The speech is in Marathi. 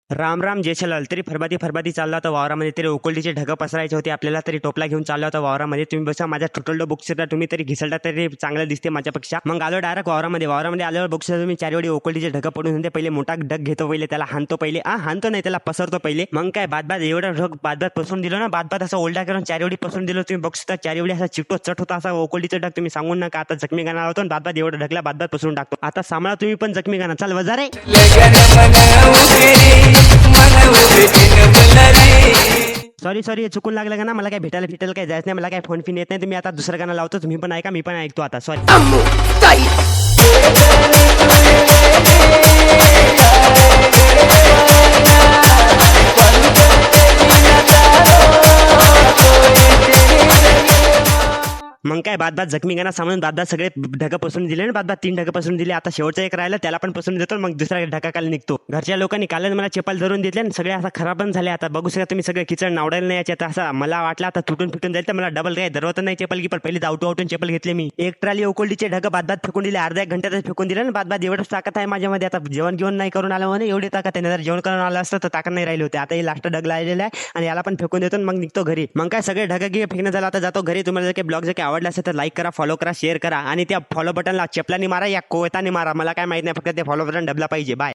राम राम जयशलाल. तरी फरबाती चालला होता वावरामध्ये. तरी उकलटीचे ढगं पसरायचे होते आपल्याला. तरी टोपला घेऊन चालला होता वावरामध्ये. तुम्ही बसा माझ्या टोटल बुक्सला तुम्ही तरी घिसळता तरी चांगलं दिसते माझ्यापेक्षा. मग आलो डायरेक्ट वावरामध्ये आल्यावर बुक्स तुम्ही चार वेळी उकलटीचे ढगं पडून होते. पहिले मोठा ढग घेतो, पहिले त्याला हाणतो, पहिले हाणतो नाही त्याला पसरतो पहिले. मग काय बाद एवढं ढग बाद पसरून दिलं ना, बाद असं ओल्डा करून चार वेळी पसरून दिलं. तुम्ही बघता चार वेळी असा चिटो चट होता असा उकलटीचं ढग. तुम्ही सांगून नका आता जखमी गाणं होतो बाद एवढं ढगला बाद पसरून टाकतो. आता सांभाळा तुम्ही पण जखमी गाणं. चाल वजा रे. सॉरी चुकून लागलं का ना. मला काय भेटायला काय जायचं नाही. मला काय फोन फिन येत नाही. तुम्ही आता दुसरं गाणं लावतो. तुम्ही पण ऐका, मी पण ऐकतो आता. सॉरी. मग काय बाद जखमी गाणं सामान बाद सगळे ढगं पसरून दिले ना. बाद 3 ढगं पसरून दिले. आता शेवटचं एक राहिलं त्याला पण पसरून देतो. मग दुसरा ढगा काल निघतो. घरच्या लोकांनी कालच मला चप्पल धरून दिले आणि सगळे असा खराब पण झाले. आता बघू शकता तुम्ही सगळे किचन नावडायला नाही याच्यात. असं मला वाटलं आता तुटून जाईल तर मला डबल काय धरवत नाही चप्पल की. पण पहिले आउटून चप्पल घेतले मी. एक ट्राली उकलटीचे ढगं बाद फेकून दिले. अर्ध्या एक घंट्यातच फेकून दिले ना. बाद एवढंच ताकद आहे माझ्यामध्ये. आता जेवण घेऊन नाही करून आलं म्हणे एवढी ताकद आहे. जर जेवण करून आलं असतं तर ताकद नाही राहिली होती. आता हे लास्ट ढग लागलेला आहे आणि याला पण फेकून देतो मग निघतो घरी. मग काय सगळे ढगं घे फेकणं झालं. आता जातो घरी. तुम्हाला जर काही ब्लॉग जर काही आवडला असेल तर लाईक करा, फॉलो करा, शेअर करा आणि त्या फॉलो बटनला चपलानी मारा या कोयतानी मारा. मला काय माहित नाही, फक्त ते फॉलो बटन दबला पाहिजे. बाय.